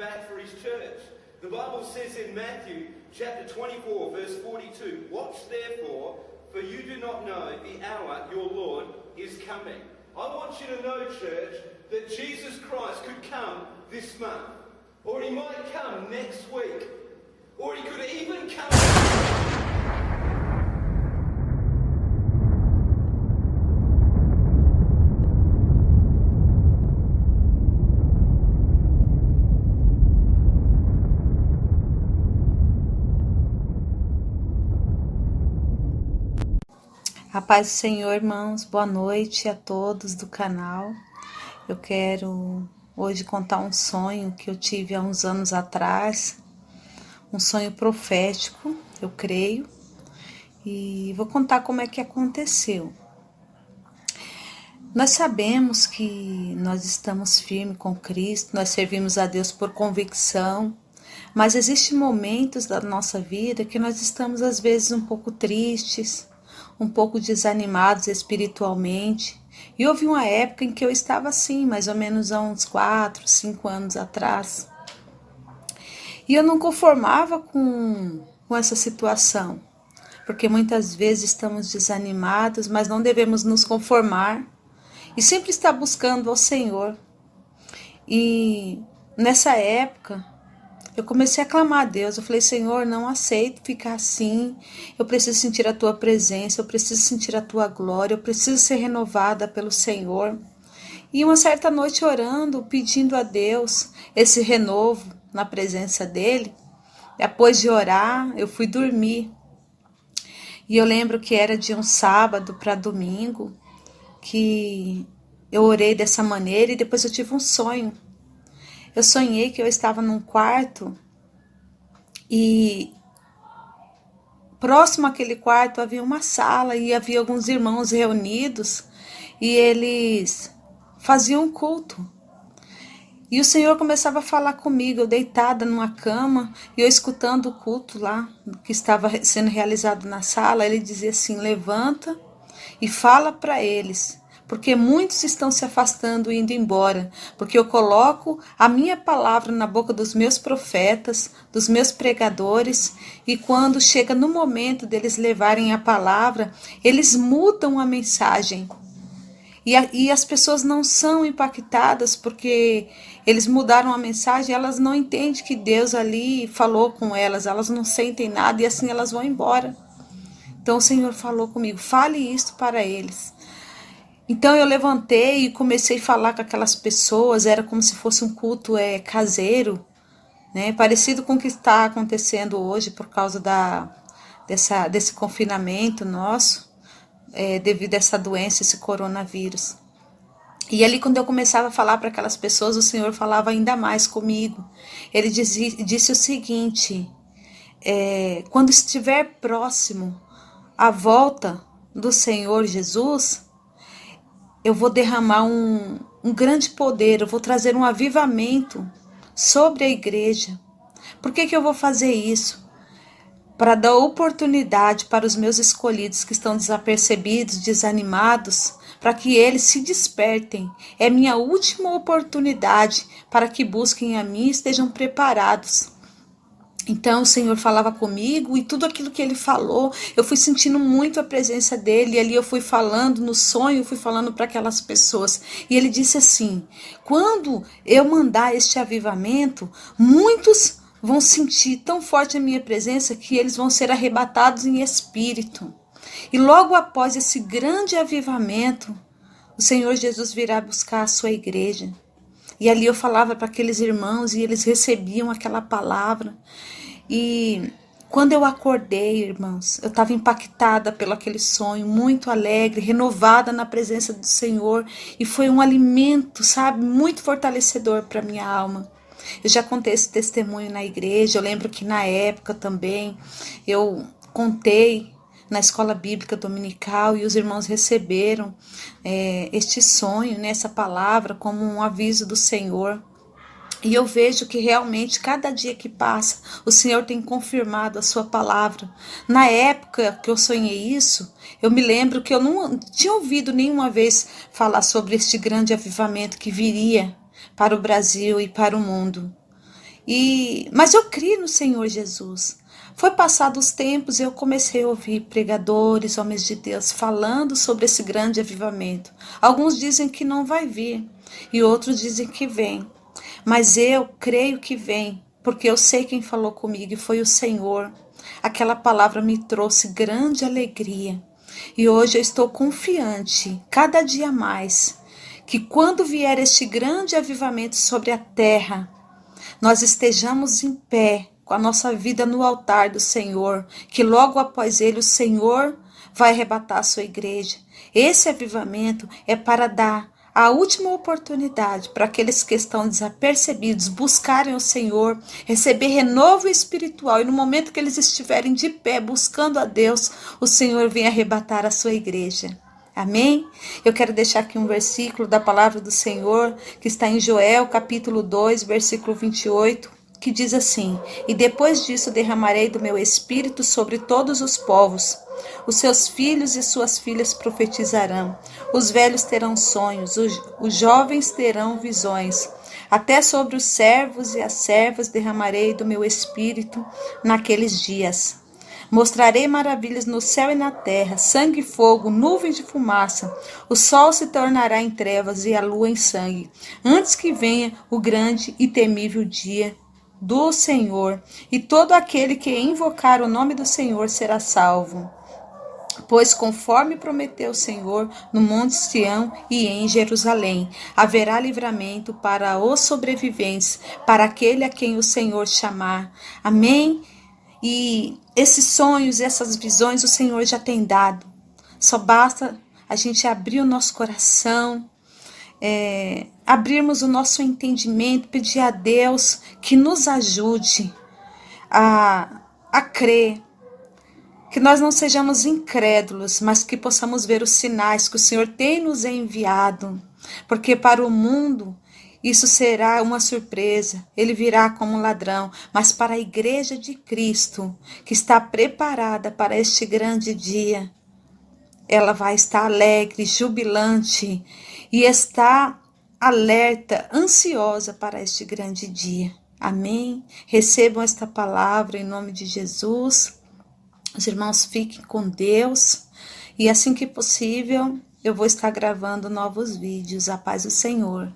out for his church. The Bible says in Matthew chapter 24, verse 42, "Watch therefore, for you do not know the hour your Lord is coming." I want you to know, church, that Jesus Christ could come this month, or he might come next week, or he could even come... A paz do Senhor, irmãos, boa noite a todos do canal. Eu quero hoje contar um sonho que eu tive há uns anos atrás, um sonho profético, eu creio, e vou contar como é que aconteceu. Nós sabemos que nós estamos firmes com Cristo, nós servimos a Deus por convicção, mas existem momentos da nossa vida que nós estamos às vezes um pouco tristes, um pouco desanimados espiritualmente. E houve uma época em que eu estava assim, mais ou menos há uns 4, 5 anos atrás. E eu não conformava com essa situação, porque muitas vezes estamos desanimados, mas não devemos nos conformar e sempre estar buscando ao Senhor. E nessa época, eu comecei a clamar a Deus, eu falei: Senhor, não aceito ficar assim, eu preciso sentir a Tua presença, eu preciso sentir a Tua glória, eu preciso ser renovada pelo Senhor. E uma certa noite orando, pedindo a Deus esse renovo na presença dEle, depois de orar, eu fui dormir. E eu lembro que era de um sábado para domingo, que eu orei dessa maneira e depois eu tive um sonho. Eu sonhei que eu estava num quarto e próximo àquele quarto havia uma sala e havia alguns irmãos reunidos e eles faziam um culto. E o Senhor começava a falar comigo, eu deitada numa cama e eu escutando o culto lá que estava sendo realizado na sala. Ele dizia assim: levanta e fala para eles, porque muitos estão se afastando e indo embora, porque eu coloco a minha palavra na boca dos meus profetas, dos meus pregadores, e quando chega no momento deles levarem a palavra, eles mudam a mensagem. E as pessoas não são impactadas porque eles mudaram a mensagem, elas não entendem que Deus ali falou com elas, elas não sentem nada e assim elas vão embora. Então o Senhor falou comigo: fale isto para eles. Então eu levantei e comecei a falar com aquelas pessoas, era como se fosse um culto caseiro, né? Parecido com o que está acontecendo hoje por causa desse confinamento nosso, devido a essa doença, esse coronavírus. E ali quando eu começava a falar para aquelas pessoas, o Senhor falava ainda mais comigo. Ele disse o seguinte: quando estiver próximo a volta do Senhor Jesus, eu vou derramar um grande poder, eu vou trazer um avivamento sobre a igreja. Por que eu vou fazer isso? Para dar oportunidade para os meus escolhidos que estão desapercebidos, desanimados, para que eles se despertem. É minha última oportunidade para que busquem a mim e estejam preparados. Então o Senhor falava comigo e tudo aquilo que Ele falou, eu fui sentindo muito a presença dEle. E ali eu fui falando, no sonho eu fui falando para aquelas pessoas. E Ele disse assim: quando eu mandar este avivamento, muitos vão sentir tão forte a minha presença que eles vão ser arrebatados em espírito. E logo após esse grande avivamento, o Senhor Jesus virá buscar a sua igreja. E ali eu falava para aqueles irmãos e eles recebiam aquela palavra. E quando eu acordei, irmãos, eu estava impactada pelo aquele sonho, muito alegre, renovada na presença do Senhor. E foi um alimento, sabe, muito fortalecedor para minha alma. Eu já contei esse testemunho na igreja. Eu lembro que na época também eu contei na escola bíblica dominical e os irmãos receberam este sonho, né, essa palavra como um aviso do Senhor. E eu vejo que realmente cada dia que passa o Senhor tem confirmado a sua palavra. Na época que eu sonhei isso, eu me lembro que eu não tinha ouvido nenhuma vez falar sobre este grande avivamento que viria para o Brasil e para o mundo. Mas eu criei no Senhor Jesus. Foi passado os tempos e eu comecei a ouvir pregadores, homens de Deus, falando sobre esse grande avivamento. Alguns dizem que não vai vir e outros dizem que vem. Mas eu creio que vem, porque eu sei quem falou comigo e foi o Senhor. Aquela palavra me trouxe grande alegria. E hoje eu estou confiante, cada dia mais, que quando vier este grande avivamento sobre a terra, nós estejamos em pé, com a nossa vida no altar do Senhor, que logo após ele o Senhor vai arrebatar a sua igreja. Esse avivamento é para dar a última oportunidade para aqueles que estão desapercebidos buscarem o Senhor, receber renovo espiritual, e no momento que eles estiverem de pé buscando a Deus, o Senhor vem arrebatar a sua igreja. Amém? Eu quero deixar aqui um versículo da palavra do Senhor, que está em Joel, capítulo 2, versículo 28, que diz assim: E depois disso derramarei do meu espírito sobre todos os povos. Os seus filhos e suas filhas profetizarão. Os velhos terão sonhos, os jovens terão visões. Até sobre os servos e as servas derramarei do meu espírito naqueles dias. Mostrarei maravilhas no céu e na terra, sangue e fogo, nuvens de fumaça. O sol se tornará em trevas e a lua em sangue, antes que venha o grande e temível dia do Senhor. E todo aquele que invocar o nome do Senhor será salvo. Pois conforme prometeu o Senhor no monte Sião e em Jerusalém, haverá livramento para os sobreviventes, para aquele a quem o Senhor chamar. Amém? E esses sonhos, essas visões o Senhor já tem dado. Só basta a gente abrir o nosso coração, abrirmos o nosso entendimento, pedir a Deus que nos ajude a crer, que nós não sejamos incrédulos, mas que possamos ver os sinais que o Senhor tem nos enviado, porque para o mundo isso será uma surpresa, ele virá como um ladrão, mas para a igreja de Cristo, que está preparada para este grande dia, ela vai estar alegre, jubilante e está alerta, ansiosa para este grande dia. Amém? Recebam esta palavra em nome de Jesus. Os irmãos fiquem com Deus e assim que possível eu vou estar gravando novos vídeos. A paz do Senhor.